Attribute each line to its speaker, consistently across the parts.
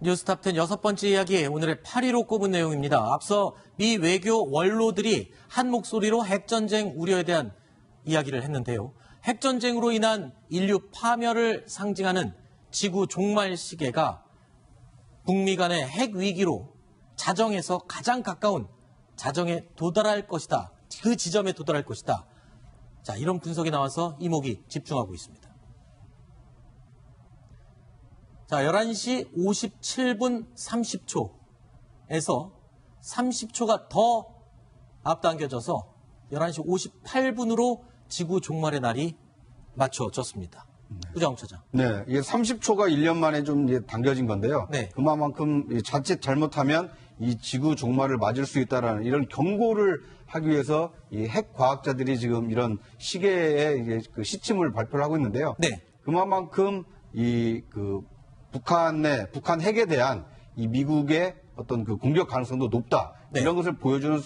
Speaker 1: 뉴스탑10 여섯 번째 이야기, 오늘의 8위로 꼽은 내용입니다. 앞서 미 외교 원로들이 한 목소리로 핵전쟁 우려에 대한 이야기를 했는데요. 핵전쟁으로 인한 인류 파멸을 상징하는 지구 종말 시계가 북미 간의 핵 위기로 자정에서 가장 가까운 자정에 도달할 것이다. 그 지점에 도달할 것이다. 자, 이런 분석이 나와서 이목이 집중하고 있습니다. 자, 11시 57분 30초에서 30초가 더 앞당겨져서 11시 58분으로 지구 종말의 날이 맞춰졌습니다. 우정 차장.
Speaker 2: 네, 이게 30초가 1년 만에 좀 이제 당겨진 건데요.
Speaker 1: 네.
Speaker 2: 그만큼 자칫 잘못하면 이 지구 종말을 맞을 수 있다라는 이런 경고를 하기 위해서 이 핵 과학자들이 지금 이런 시계의 이제 그 시침을 발표를 하고 있는데요.
Speaker 1: 네.
Speaker 2: 그만큼 북한 핵에 대한 이 미국의 어떤 그 공격 가능성도 높다.
Speaker 1: 네.
Speaker 2: 이런 것을 보여주는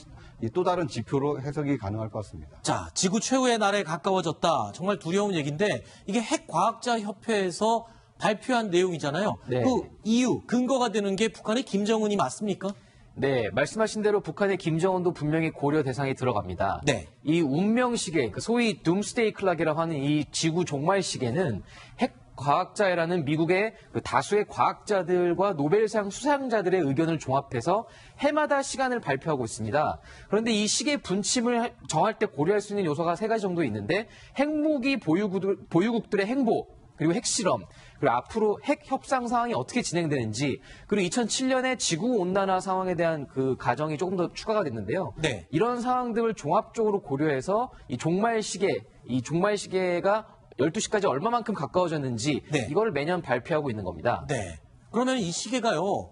Speaker 2: 또 다른 지표로 해석이 가능할 것 같습니다.
Speaker 1: 자, 지구 최후의 날에 가까워졌다. 정말 두려운 얘기인데 이게 핵과학자협회에서 발표한 내용이잖아요.
Speaker 3: 네.
Speaker 1: 그 이유, 근거가 되는 게 북한의 김정은이 맞습니까?
Speaker 3: 네, 말씀하신 대로 북한의 김정은도 분명히 고려 대상에 들어갑니다.
Speaker 1: 네.
Speaker 3: 이 운명시계, 소위 둠스데이 클락이라고 하는 이 지구 종말 시계는 핵 과학자라는 미국의 그 다수의 과학자들과 노벨상 수상자들의 의견을 종합해서 해마다 시간을 발표하고 있습니다. 그런데 이 시계 분침을 정할 때 고려할 수 있는 요소가 세 가지 정도 있는데 핵무기 보유국들의 행보, 그리고 핵실험, 그리고 앞으로 핵 협상 상황이 어떻게 진행되는지, 그리고 2007년에 지구온난화 상황에 대한 그 가정이 조금 더 추가가 됐는데요.
Speaker 1: 네.
Speaker 3: 이런 상황들을 종합적으로 고려해서 이 종말 시계가 12시까지 얼마만큼 가까워졌는지
Speaker 1: 네.
Speaker 3: 이걸 매년 발표하고 있는 겁니다.
Speaker 1: 네. 그러면 이 시계가요,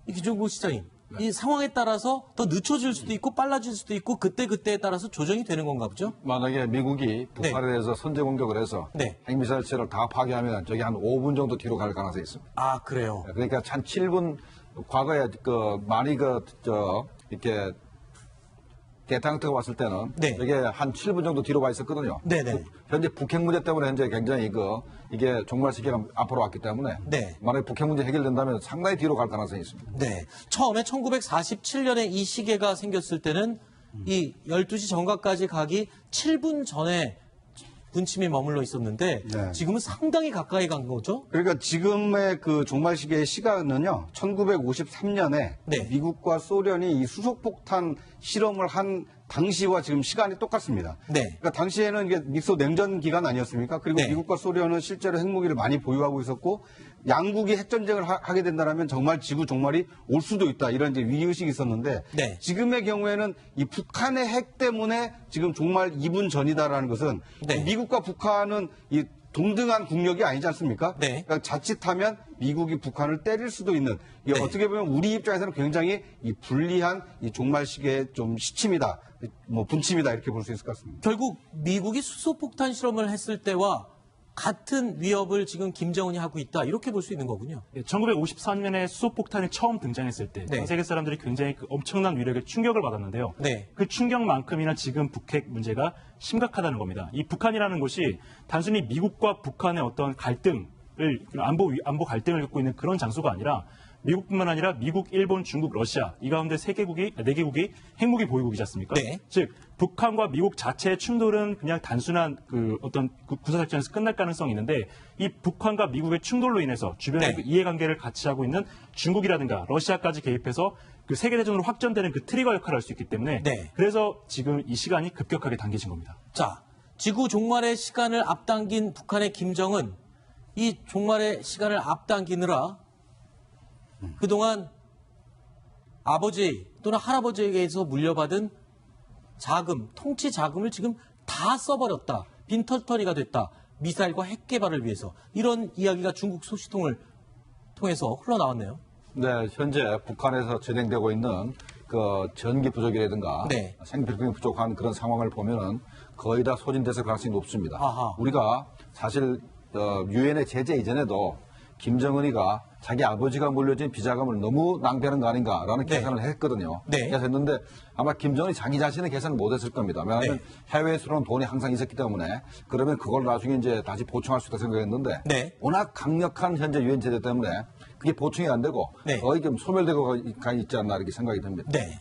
Speaker 1: 이 기종국 시장님, 이 상황에 따라서 더 늦춰질 수도 있고 빨라질 수도 있고 그때그때에 따라서 조정이 되는 건가 보죠?
Speaker 4: 만약에 미국이 북한에 대해서 선제 공격을 해서
Speaker 1: 네.
Speaker 4: 핵미사일체를 다 파괴하면 저기 한 5분 정도 뒤로 갈 가능성이 있습니다.
Speaker 1: 아, 그래요.
Speaker 4: 그러니까 한 7분 과거에 많이 이렇게 대탕트가 왔을 때는
Speaker 1: 네.
Speaker 4: 이게 한 7분 정도 뒤로 가 있었거든요.
Speaker 1: 네네.
Speaker 4: 현재 북핵 문제 때문에 현재 굉장히 이게 종말 시기가 앞으로 왔기 때문에
Speaker 1: 네.
Speaker 4: 만약에 북핵 문제 해결된다면 상당히 뒤로 갈 가능성이 있습니다.
Speaker 1: 네. 처음에 1947년에 이 시계가 생겼을 때는 이 12시 정각까지 가기 7분 전에 분침이 머물러 있었는데
Speaker 2: 네.
Speaker 1: 지금은 상당히 가까이 간 거죠?
Speaker 2: 그러니까 지금의 그 종말 시계의 시간은요, 1953년에
Speaker 1: 네.
Speaker 2: 미국과 소련이 이 수소폭탄 실험을 한 당시와 지금 시간이 똑같습니다.
Speaker 1: 네.
Speaker 2: 그러니까 당시에는 이게 미소 냉전 기간 아니었습니까? 그리고
Speaker 1: 네.
Speaker 2: 미국과 소련은 실제로 핵무기를 많이 보유하고 있었고, 양국이 핵전쟁을 하게 된다면 정말 지구 종말이 올 수도 있다. 이런 이제 위기의식이 있었는데,
Speaker 1: 네.
Speaker 2: 지금의 경우에는 이 북한의 핵 때문에 지금 종말 2분 전이다라는 것은
Speaker 1: 네.
Speaker 2: 미국과 북한은 이 동등한 국력이 아니지 않습니까?
Speaker 1: 네.
Speaker 2: 그러니까 자칫하면 미국이 북한을 때릴 수도 있는, 이게
Speaker 1: 네.
Speaker 2: 어떻게 보면 우리 입장에서는 굉장히 이 불리한 이 종말 시기의 좀 시침이다, 분침이다, 이렇게 볼 수 있을 것 같습니다.
Speaker 1: 결국 미국이 수소폭탄 실험을 했을 때와 같은 위협을 지금 김정은이 하고 있다. 이렇게 볼 수 있는 거군요.
Speaker 5: 1954년에 수소폭탄이 처음 등장했을 때
Speaker 1: 네.
Speaker 5: 전 세계 사람들이 굉장히 그 엄청난 위력에 충격을 받았는데요.
Speaker 1: 네.
Speaker 5: 그 충격만큼이나 지금 북핵 문제가 심각하다는 겁니다. 이 북한이라는 곳이 단순히 미국과 북한의 어떤 갈등을, 안보 갈등을 겪고 있는 그런 장소가 아니라 미국뿐만 아니라 미국, 일본, 중국, 러시아 이 가운데 네 개국이 핵무기 보유국이지 않습니까?
Speaker 1: 네.
Speaker 5: 즉 북한과 미국 자체의 충돌은 그냥 단순한 그 어떤 군사작전에서 끝날 가능성이 있는데 이 북한과 미국의 충돌로 인해서 주변의
Speaker 1: 네.
Speaker 5: 그 이해관계를 같이 하고 있는 중국이라든가 러시아까지 개입해서 그 세계대전으로 확전되는 그 트리거 역할을 할 수 있기 때문에
Speaker 1: 네.
Speaker 5: 그래서 지금 이 시간이 급격하게 당겨진 겁니다.
Speaker 1: 자, 지구 종말의 시간을 앞당긴 북한의 김정은, 이 종말의 시간을 앞당기느라 그동안 아버지 또는 할아버지에게서 물려받은 자금, 통치 자금을 지금 다 써버렸다. 빈털터리가 됐다. 미사일과 핵 개발을 위해서. 이런 이야기가 중국 소식통을 통해서 흘러나왔네요.
Speaker 4: 네, 현재 북한에서 진행되고 있는 그 전기 부족이라든가
Speaker 1: 네.
Speaker 4: 생필품이 부족한 그런 상황을 보면은 거의 다 소진됐을 가능성이 높습니다.
Speaker 1: 아하.
Speaker 4: 우리가 사실 유엔의 제재 이전에도 김정은이가 자기 아버지가 물려준 비자금을 너무 낭비하는 거 아닌가라는
Speaker 1: 네.
Speaker 4: 계산을 했거든요.
Speaker 1: 네.
Speaker 4: 그래서 했는데 아마 김정은이 자기 자신의 계산을 못했을 겁니다. 왜냐하면
Speaker 1: 네.
Speaker 4: 해외에 들어오는 돈이 항상 있었기 때문에 그러면 그걸 나중에 이제 다시 보충할 수 있다 생각했는데
Speaker 1: 네.
Speaker 4: 워낙 강력한 현재 유엔 제재 때문에 그게 보충이 안 되고
Speaker 1: 네.
Speaker 4: 거의 좀 소멸되고 가 있지 않나 이렇게 생각이 듭니다.
Speaker 1: 네.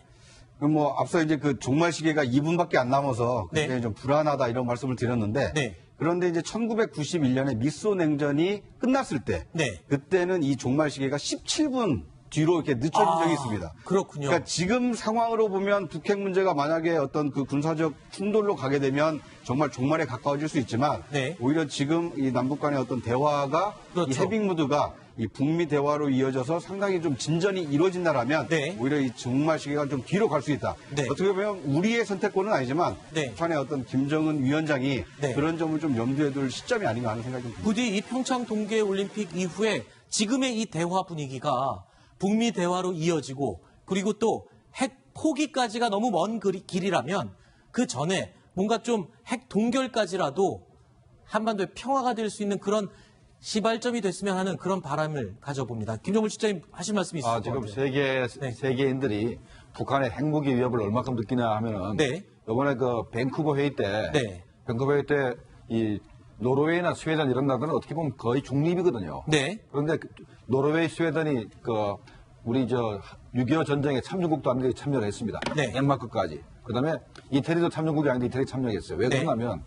Speaker 2: 그럼 뭐 앞서 이제 그 종말 시계가 2분밖에 안 남아서 굉장히
Speaker 1: 네.
Speaker 2: 좀 불안하다 이런 말씀을 드렸는데
Speaker 1: 네.
Speaker 2: 그런데 이제 1991년에 미소 냉전이 끝났을 때
Speaker 1: 네.
Speaker 2: 그때는 이 종말 시계가 17분 뒤로 이렇게 늦춰진 적이 있습니다.
Speaker 1: 그렇군요.
Speaker 2: 그러니까 지금 상황으로 보면 북핵 문제가 만약에 어떤 그 군사적 충돌로 가게 되면 정말 종말에 가까워질 수 있지만
Speaker 1: 네.
Speaker 2: 오히려 지금 이 남북 간의 어떤 대화가
Speaker 1: 그렇죠.
Speaker 2: 이 해빙 무드가 이 북미 대화로 이어져서 상당히 좀 진전이 이루어진다라면
Speaker 1: 네.
Speaker 2: 오히려 이 종말 시기가 좀 뒤로 갈 수 있다.
Speaker 1: 네.
Speaker 2: 어떻게 보면 우리의 선택권은 아니지만
Speaker 1: 네.
Speaker 2: 북한의 어떤 김정은 위원장이
Speaker 1: 네.
Speaker 2: 그런 점을 좀 염두에 둘 시점이 아닌가 하는 생각이 좀 듭니다.
Speaker 1: 부디 이 평창 동계올림픽 이후에 지금의 이 대화 분위기가 북미 대화로 이어지고 그리고 또 핵 포기까지가 너무 먼 길이라면 그 전에 뭔가 좀 핵 동결까지라도 한반도의 평화가 될 수 있는 그런 시발점이 됐으면 하는 그런 바람을 가져봅니다. 김정일 실장님 하실 말씀이 있을 것
Speaker 4: 지금
Speaker 1: 같아요.
Speaker 4: 세계인들이 북한의 핵무기 위협을 얼마큼 느끼냐 하면은
Speaker 1: 네.
Speaker 4: 이번에 그 밴쿠버 회의 때
Speaker 1: 네.
Speaker 4: 밴쿠버 회의 때 이 노르웨이나 스웨덴 이런 나라들은 어떻게 보면 거의 중립이거든요.
Speaker 1: 네.
Speaker 4: 그런데 노르웨이, 스웨덴이 그 우리 저 6.25 전쟁에 참전국도 아닌데 참여를 했습니다.
Speaker 1: 네.
Speaker 4: 덴마크까지. 그다음에 이태리도 참전국이 아닌데 이태리 참여했어요. 왜
Speaker 1: 네.
Speaker 4: 그러냐면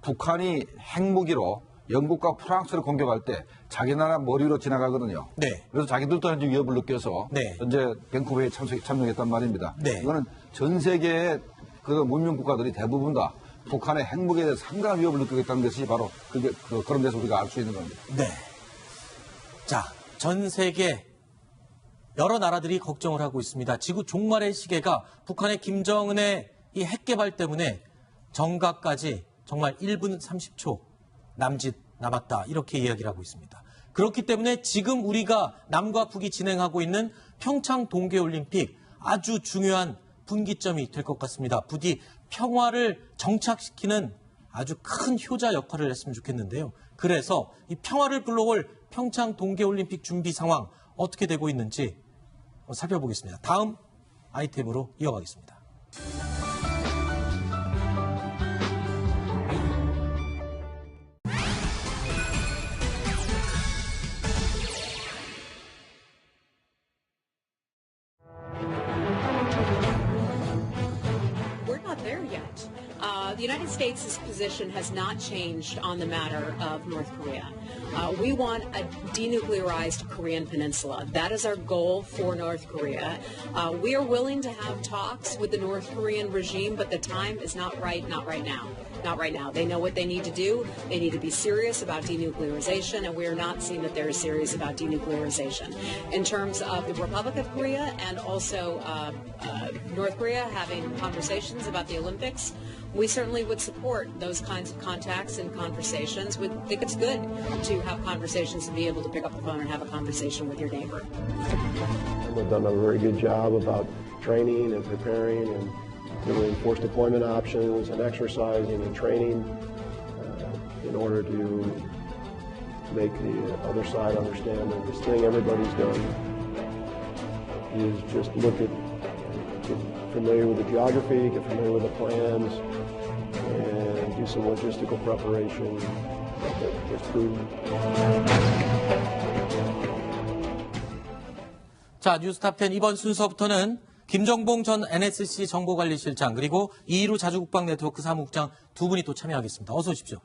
Speaker 4: 북한이 핵무기로 영국과 프랑스를 공격할 때 자기 나라 머리 위로 지나가거든요.
Speaker 1: 네.
Speaker 4: 그래서 자기들도 현재 위협을 느껴서
Speaker 1: 네.
Speaker 4: 현재 밴쿠버에 참여했단 말입니다.
Speaker 1: 네.
Speaker 4: 이거는 전 세계의 그 문명 국가들이 대부분 다 북한의 핵무기에 대해서 상당한 위협을 느끼고 있다는 것이 바로 그런 데서 우리가 알 수 있는 겁니다.
Speaker 1: 네. 자, 전 세계 여러 나라들이 걱정을 하고 있습니다. 지구 종말의 시계가 북한의 김정은의 이 핵 개발 때문에 정각까지 정말 1분 30초 남짓 남았다. 이렇게 이야기를 하고 있습니다. 그렇기 때문에 지금 우리가 남과 북이 진행하고 있는 평창 동계올림픽 아주 중요한 분기점이 될 것 같습니다. 부디 평화를 정착시키는 아주 큰 효자 역할을 했으면 좋겠는데요. 그래서 이 평화를 불러올 평창 동계올림픽 준비 상황 어떻게 되고 있는지 살펴보겠습니다. 다음 아이템으로 이어가겠습니다.
Speaker 6: We're not there yet. The United States' position has not changed on the matter of North Korea. We want a denuclearized Korean peninsula. That is our goal for North Korea. We are willing to have talks with the North Korean regime, but the time is not right now. Not right now. They know what they need to do. They need to be serious about denuclearization, and we are not seeing that they're serious about denuclearization. In terms of the Republic of Korea and also North Korea having conversations about the Olympics, we certainly would support those kinds of contacts and conversations. We think it's good to have conversations and be able to pick up the phone and have a conversation with your neighbor.
Speaker 7: We've done a very good job about training and preparing and doing forced deployment options and exercising and training in order to make the other side understand that this thing everybody's done is just get familiar with the geography, get familiar with the plans, and do some logistical preparation that's prudent.
Speaker 1: 자, 뉴스탑10 이번 순서부터는 김정봉 전 NSC 정보관리실장 그리고 이희루 자주국방네트워크 사무국장 두 분이 또 참여하겠습니다. 어서 오십시오.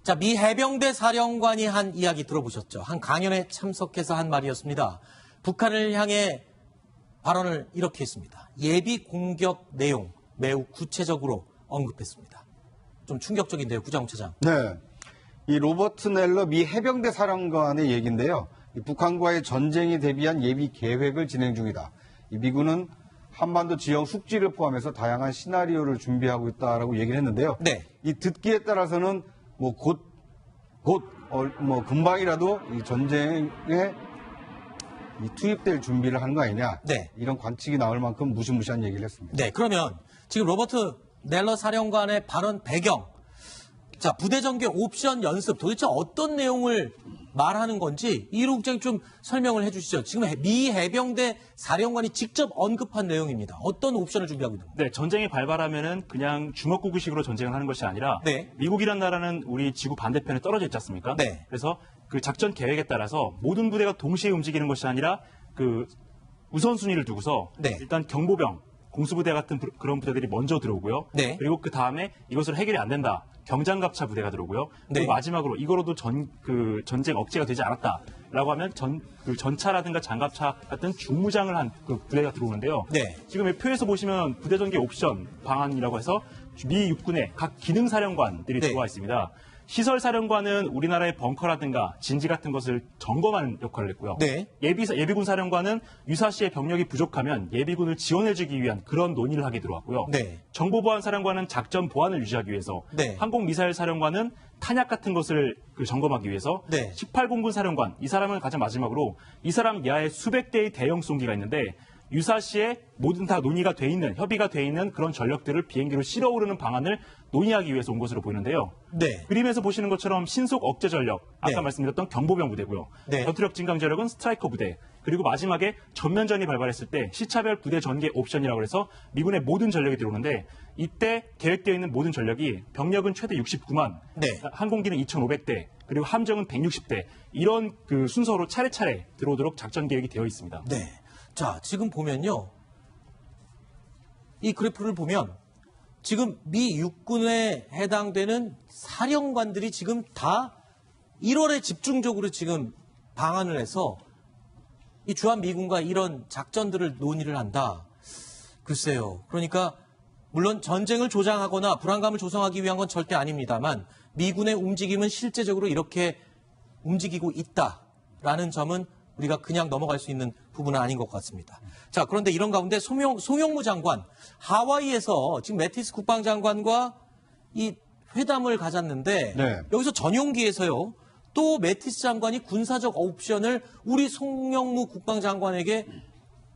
Speaker 1: 자, 미 해병대 사령관이 한 이야기 들어보셨죠? 한 강연에 참석해서 한 말이었습니다. 북한을 향해 발언을 이렇게 했습니다. 예비 공격 내용 매우 구체적으로 언급했습니다. 좀 충격적인데요, 구자홍 차장.
Speaker 2: 네. 이 로버트 넬러 미 해병대 사령관의 얘기인데요. 이 북한과의 전쟁에 대비한 예비 계획을 진행 중이다. 이 미군은 한반도 지형 숙지를 포함해서 다양한 시나리오를 준비하고 있다라고 얘기를 했는데요.
Speaker 1: 네.
Speaker 2: 이 듣기에 따라서는 뭐 금방이라도 이 전쟁에 이 투입될 준비를 하는 거 아니냐.
Speaker 1: 네.
Speaker 2: 이런 관측이 나올 만큼 무시무시한 얘기를 했습니다.
Speaker 1: 네, 그러면 지금 로버트 넬러 사령관의 발언 배경, 자, 부대 전개 옵션 연습 도대체 어떤 내용을 말하는 건지 이희루 국장님 좀 설명을 해주시죠. 지금 미 해병대 사령관이 직접 언급한 내용입니다. 어떤 옵션을 준비하고 있는 건가요?
Speaker 5: 네, 전쟁이 발발하면은 그냥 주먹구구식으로 전쟁을 하는 것이 아니라
Speaker 1: 네.
Speaker 5: 미국이란 나라는 우리 지구 반대편에 떨어져 있지 않습니까?
Speaker 1: 네.
Speaker 5: 그래서 그 작전 계획에 따라서 모든 부대가 동시에 움직이는 것이 아니라 그 우선순위를 두고서
Speaker 1: 네.
Speaker 5: 일단 경보병, 공수부대 같은 그런 부대들이 먼저 들어오고요.
Speaker 1: 네.
Speaker 5: 그리고 그 다음에 이것으로 해결이 안 된다. 경장갑차 부대가 들어오고요.
Speaker 1: 네.
Speaker 5: 그리고 마지막으로 이거로도 전쟁 억제가 되지 않았다라고 하면 전차라든가 장갑차 같은 중무장을 한 그 부대가 들어오는데요.
Speaker 1: 네.
Speaker 5: 지금 이 표에서 보시면 부대 전개 옵션 방안이라고 해서 미 육군의 각 기능사령관들이
Speaker 1: 네.
Speaker 5: 들어와 있습니다. 시설사령관은 우리나라의 벙커라든가 진지 같은 것을 점검하는 역할을 했고요.
Speaker 1: 네.
Speaker 5: 예비군 사령관은 유사시에 병력이 부족하면 예비군을 지원해주기 위한 그런 논의를 하게 들어왔고요.
Speaker 1: 네.
Speaker 5: 정보보안 사령관은 작전 보안을 유지하기 위해서,
Speaker 1: 네.
Speaker 5: 항공미사일 사령관은 탄약 같은 것을 점검하기 위해서,
Speaker 1: 네.
Speaker 5: 18공군 사령관, 이 사람은 가장 마지막으로 이 사람 이하에 수백 대의 대형 송기가 있는데 유사시에 모든 다 논의가 돼 있는, 협의가 돼 있는 그런 전력들을 비행기로 실어 오르는 방안을 논의하기 위해서 온 것으로 보이는데요.
Speaker 1: 네.
Speaker 5: 그림에서 보시는 것처럼 신속 억제 전력, 아까
Speaker 1: 네.
Speaker 5: 말씀드렸던 경보병 부대고요.
Speaker 1: 네.
Speaker 5: 전투력 증강 전력은 스트라이커 부대. 그리고 마지막에 전면전이 발발했을 때 시차별 부대 전개 옵션이라고 해서 미군의 모든 전력이 들어오는데 이때 계획되어 있는 모든 전력이 병력은 최대 69만,
Speaker 1: 네.
Speaker 5: 항공기는 2,500대, 그리고 함정은 160대 이런 그 순서로 차례차례 들어오도록 작전 계획이 되어 있습니다.
Speaker 1: 네. 자, 지금 보면요. 이 그래프를 보면 지금 미 육군에 해당되는 사령관들이 지금 다 1월에 집중적으로 지금 방안을 해서 이 주한미군과 이런 작전들을 논의를 한다. 글쎄요. 그러니까 물론 전쟁을 조장하거나 불안감을 조성하기 위한 건 절대 아닙니다만 미군의 움직임은 실제적으로 이렇게 움직이고 있다라는 점은 우리가 그냥 넘어갈 수 있는 부분은 아닌 것 같습니다. 자, 그런데 이런 가운데 송영무 장관, 하와이에서 지금 매티스 국방장관과 이 회담을 가졌는데
Speaker 2: 네.
Speaker 1: 여기서 전용기에서요. 또 매티스 장관이 군사적 옵션을 우리 송영무 국방장관에게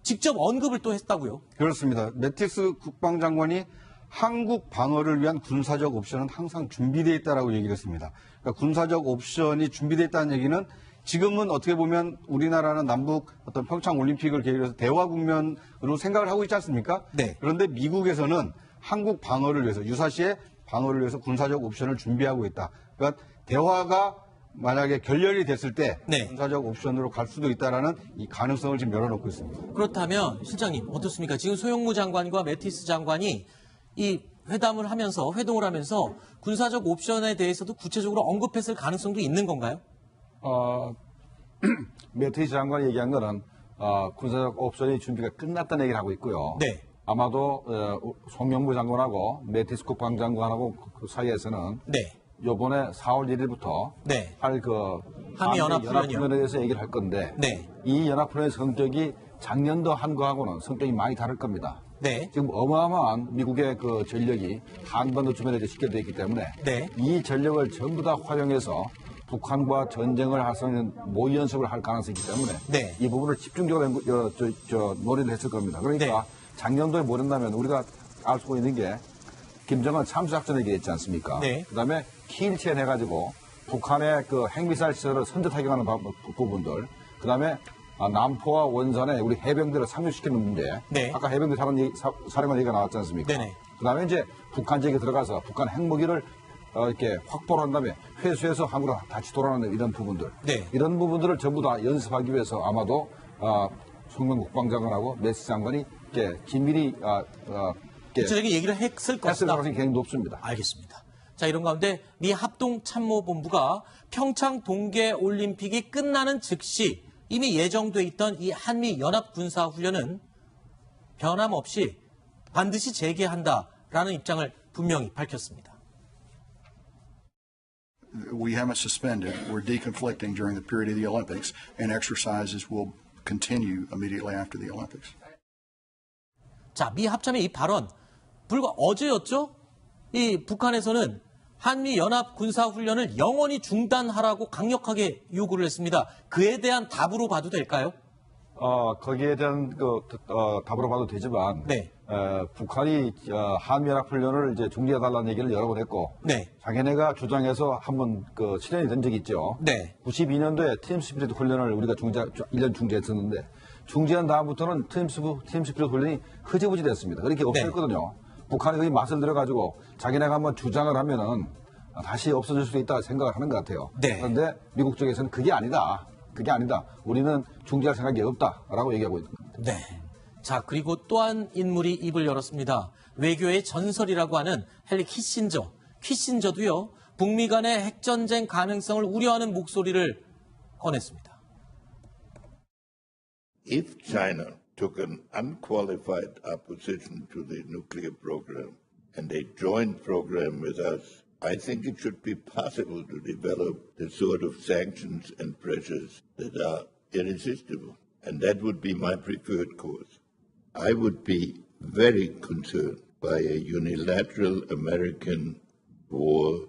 Speaker 1: 직접 언급을 또 했다고요.
Speaker 2: 그렇습니다. 매티스 국방장관이 한국 방어를 위한 군사적 옵션은 항상 준비되어 있다라고 얘기를 했습니다. 그러니까 군사적 옵션이 준비되어 있다는 얘기는 지금은 어떻게 보면 우리나라는 남북 어떤 평창 올림픽을 계기로 해서 대화 국면으로 생각을 하고 있지 않습니까?
Speaker 1: 네.
Speaker 2: 그런데 미국에서는 한국 방어를 위해서 유사시에 방어를 위해서 군사적 옵션을 준비하고 있다. 그러니까 대화가 만약에 결렬이 됐을 때
Speaker 1: 네.
Speaker 2: 군사적 옵션으로 갈 수도 있다라는 이 가능성을 지금 열어놓고 있습니다.
Speaker 1: 그렇다면 실장님 어떻습니까? 지금 소영무 장관과 매티스 장관이 이 회담을 하면서 회동을 하면서 군사적 옵션에 대해서도 구체적으로 언급했을 가능성도 있는 건가요?
Speaker 4: 매티스 장관이 얘기한 거는 군사적 옵션의 준비가 끝났다는 얘기를 하고 있고요.
Speaker 1: 네.
Speaker 4: 아마도 송영무 장관하고 매티스 국방장관하고 그 사이에서는
Speaker 1: 네.
Speaker 4: 요번에 4월 1일부터
Speaker 1: 네.
Speaker 4: 할 그
Speaker 1: 한미연합훈련이요.
Speaker 4: 연합훈련에 대해서 얘기를 할 건데
Speaker 1: 네.
Speaker 4: 이 연합훈련의 성격이 작년도 한 거하고는 성격이 많이 다를 겁니다.
Speaker 1: 네.
Speaker 4: 지금 어마어마한 미국의 그 전력이 한반도 주변에 집결되어 있기 때문에
Speaker 1: 네.
Speaker 4: 이 전력을 전부 다 활용해서 북한과 전쟁을 할 수 있는 모의 연습을 할 가능성이 있기 때문에
Speaker 1: 네.
Speaker 4: 이 부분을 집중적으로 논의를 했을 겁니다. 그러니까
Speaker 1: 네.
Speaker 4: 작년도에 뭐랬냐면 우리가 알 수 있는 게 김정은 참수작전 얘기했지 않습니까?
Speaker 1: 네.
Speaker 4: 그다음에 키일체인 해가지고 북한의 그 핵미사일 시설을 선제 타격하는 부분들, 그다음에 남포와 원산에 우리 해병대를 상륙시키는 문제.
Speaker 1: 네.
Speaker 4: 아까 해병대 사령관 얘기가 나왔지 않습니까?
Speaker 1: 네네.
Speaker 4: 그다음에 이제 북한 지역에 들어가서 북한 핵무기를 이렇게 확보를 한 다음에 회수해서 한국으로 다시 돌아오는 이런 부분들.
Speaker 1: 네.
Speaker 4: 이런 부분들을 전부 다 연습하기 위해서 아마도 송명 국방장관하고 매티스 장관이 이렇게 긴밀히
Speaker 1: 구체적인 얘기를 했을
Speaker 4: 했을
Speaker 1: 것이다.
Speaker 4: 가능성이 굉장히 높습니다.
Speaker 1: 알겠습니다. 자, 이런 가운데 미 합동참모본부가 평창 동계올림픽이 끝나는 즉시 이미 예정돼 있던 이 한미 연합군사훈련은 변함없이 반드시 재개한다라는 입장을 분명히 밝혔습니다.
Speaker 8: We haven't suspended. We're deconflicting during the period of the Olympics, and exercises will continue immediately after the Olympics.
Speaker 1: 자, 미 합참의 이 발언 불과 어제였죠? 이 북한에서는 한미 연합 군사 훈련을 영원히 중단하라고 강력하게 요구를 했습니다. 그에 대한 답으로 봐도 될까요?
Speaker 4: 거기에 대한 답으로 봐도 되지만
Speaker 1: 네.
Speaker 4: 북한이 한미연합훈련을 이제 중지해달라는 얘기를 여러 번 했고
Speaker 1: 네.
Speaker 4: 자기네가 주장해서 한번 실현이 된 적이 있죠.
Speaker 1: 네.
Speaker 4: 92년도에 팀 스피릿 훈련을 우리가 1년 중지했었는데 중지한 다음부터는 팀 스피릿 훈련이 흐지부지 됐습니다. 그렇게 없었거든요. 북한이 거기 맛을 들어가지고 자기네가 한번 주장을 하면은 다시 없어질 수도 있다 생각을 하는 것 같아요.
Speaker 1: 네.
Speaker 4: 그런데 미국 쪽에서는 그게 아니다. 그게 아니다. 우리는 중지할 생각이 없다라고 얘기하고 있는 겁니다.
Speaker 1: 네. 자, 그리고 또 한 인물이 입을 열었습니다. 외교의 전설이라고 하는 헨리 키신저. 키신저도요, 북미 간의 핵전쟁 가능성을 우려하는 목소리를 꺼냈습니다.
Speaker 9: If China took an unqualified opposition to the nuclear program and a joint program with us, I think it should be possible to develop the sort of sanctions and pressures that are irresistible. And that would be my preferred course. I would be very concerned by a unilateral American war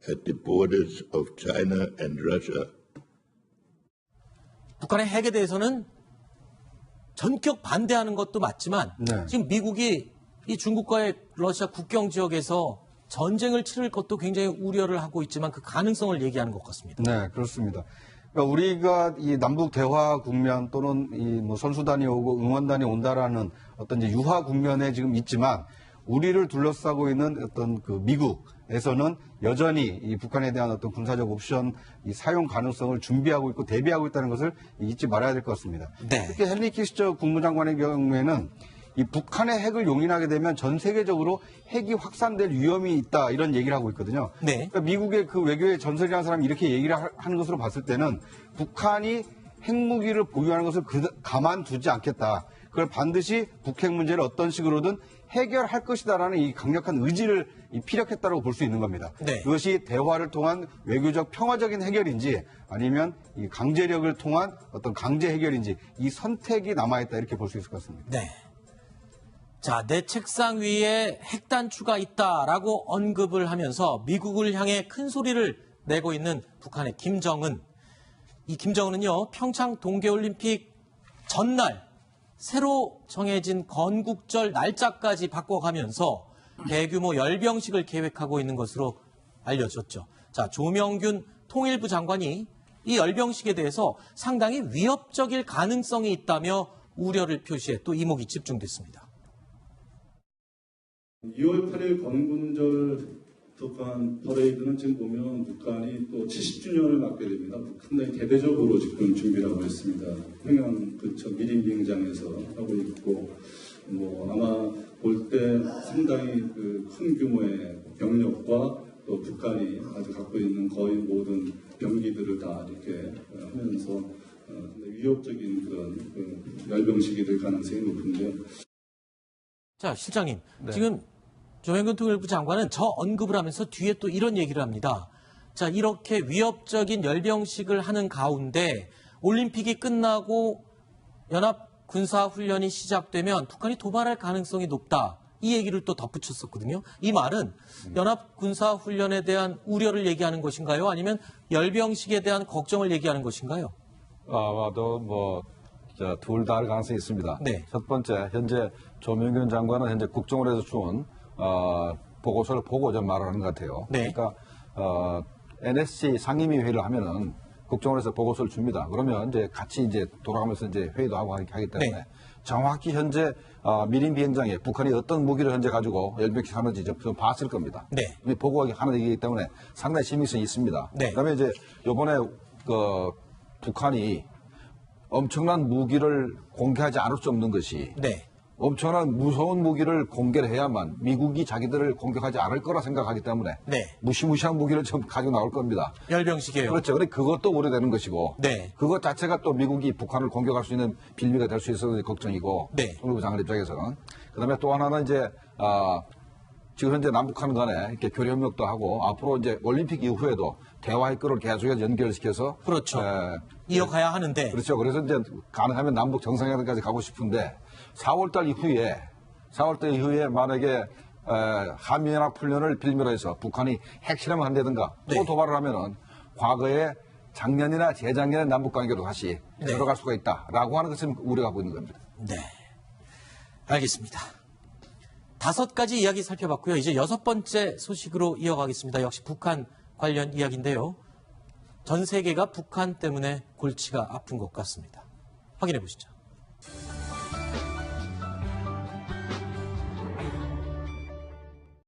Speaker 9: at the borders of China and Russia.
Speaker 1: 북한의 핵에 대해서는 전격 반대하는 것도 맞지만
Speaker 2: 네.
Speaker 1: 지금 미국이 이 중국과의 러시아 국경 지역에서 전쟁을 치를 것도 굉장히 우려를 하고 있지만 그 가능성을 얘기하는 것 같습니다.
Speaker 2: 네, 그렇습니다. 그러니까 우리가 이 남북 대화 국면 또는 이 뭐 선수단이 오고 응원단이 온다라는 어떤 이제 유화 국면에 지금 있지만 우리를 둘러싸고 있는 어떤 그 미국에서는 여전히 이 북한에 대한 어떤 군사적 옵션 이 사용 가능성을 준비하고 있고 대비하고 있다는 것을 잊지 말아야 될 것 같습니다.
Speaker 1: 네.
Speaker 2: 특히 헨리 키시저 국무장관의 경우에는 이 북한의 핵을 용인하게 되면 전 세계적으로 핵이 확산될 위험이 있다 이런 얘기를 하고 있거든요.
Speaker 1: 네.
Speaker 2: 그러니까 미국의 그 외교의 전설이라는 사람이 이렇게 얘기를 하는 것으로 봤을 때는 북한이 핵무기를 보유하는 것을 가만두지 않겠다. 그걸 반드시 북핵 문제를 어떤 식으로든 해결할 것이다라는 이 강력한 의지를 피력했다고 볼 수 있는 겁니다.
Speaker 1: 네.
Speaker 2: 그것이 대화를 통한 외교적 평화적인 해결인지 아니면 이 강제력을 통한 어떤 강제 해결인지 이 선택이 남아있다 이렇게 볼 수 있을 것 같습니다.
Speaker 1: 네. 자, 내 책상 위에 핵단추가 있다라고 언급을 하면서 미국을 향해 큰 소리를 내고 있는 북한의 김정은. 이 김정은은요, 평창 동계올림픽 전날 새로 정해진 건국절 날짜까지 바꿔가면서 대규모 열병식을 계획하고 있는 것으로 알려졌죠. 자, 조명균 통일부 장관이 이 열병식에 대해서 상당히 위협적일 가능성이 있다며 우려를 표시해 또 이목이 집중됐습니다.
Speaker 10: 2월 8일 건군절 북한 퍼레이드는 지금 보면 북한이 또 70주년을 맞게 됩니다. 상당히 대대적으로 지금 준비를 하고 있습니다. 평양 근처 미림 비행장에서 하고 있고, 뭐 아마 볼 때 상당히 그 큰 규모의 병력과 또 북한이 아주 갖고 있는 거의 모든 병기들을 다 이렇게 하면서 위협적인 그런 그 열병식이 될 가능성이 높은데요.
Speaker 1: 자, 실장님, 지금 조명균 통일부 장관은 저 언급을 하면서 뒤에 또 이런 얘기를 합니다. 자, 이렇게 위협적인 열병식을 하는 가운데 올림픽이 끝나고 연합 군사훈련이 시작되면 북한이 도발할 가능성이 높다. 이 얘기를 또 덧붙였었거든요. 이 말은 연합 군사훈련에 대한 우려를 얘기하는 것인가요? 아니면 열병식에 대한 걱정을 얘기하는 것인가요?
Speaker 4: 아마도 둘 다 할 가능성이 있습니다.
Speaker 1: 네.
Speaker 4: 첫 번째, 현재 조명균 장관은 현재 국정원에서 준 보고서를 보고 좀 말을 하는 것 같아요.
Speaker 1: 네.
Speaker 4: 그러니까 NSC 상임위 회의를 하면은 국정원에서 보고서를 줍니다. 그러면 이제 같이 이제 돌아가면서 이제 회의도 하고 하기 때문에
Speaker 1: 네.
Speaker 4: 정확히 현재 미림 비행장에 북한이 어떤 무기를 현재 가지고 열병식 하는지 좀 봤을 겁니다.
Speaker 1: 네.
Speaker 4: 이미 보고하기 하는 얘기이기 때문에 상당히 신빙성이 있습니다.
Speaker 1: 네.
Speaker 4: 그다음에 이제 이번에 북한이 엄청난 무기를 공개하지 않을 수 없는 것이
Speaker 1: 네.
Speaker 4: 엄청난 무서운 무기를 공개를 해야만 미국이 자기들을 공격하지 않을 거라 생각하기 때문에
Speaker 1: 네.
Speaker 4: 무시무시한 무기를 좀 가지고 나올 겁니다.
Speaker 1: 열병식이에요.
Speaker 4: 그렇죠. 근데 그것도 우려되는 것이고
Speaker 1: 네.
Speaker 4: 그것 자체가 또 미국이 북한을 공격할 수 있는 빌미가 될 수 있어서 걱정이고
Speaker 1: 네.
Speaker 4: 통일부 장관 입장에서는 그다음에 또 하나는 이제 지금 현재 남북한 간에 이렇게 교류 협력도 하고 앞으로 이제 올림픽 이후에도 대화의 끈을 계속해서 연결시켜서
Speaker 1: 그렇죠. 이어가야 하는데
Speaker 4: 그렇죠. 그래서 이제 가능하면 남북 정상회담까지 가고 싶은데 4월달 이후에 만약에 한미연합훈련을 빌미로 해서 북한이 핵실험을 한다든가 또
Speaker 1: 네.
Speaker 4: 도발을 하면은 과거에 작년이나 재작년에 남북관계로 다시
Speaker 1: 네.
Speaker 4: 들어갈 수가 있다라고 하는 것을 우려하고 있는 겁니다.
Speaker 1: 네. 알겠습니다. 5가지 이야기 살펴봤고요. 이제 6번째 소식으로 이어가겠습니다. 역시 북한 관련 이야기인데요. 전 세계가 북한 때문에 골치가 아픈 것 같습니다. 확인해 보시죠.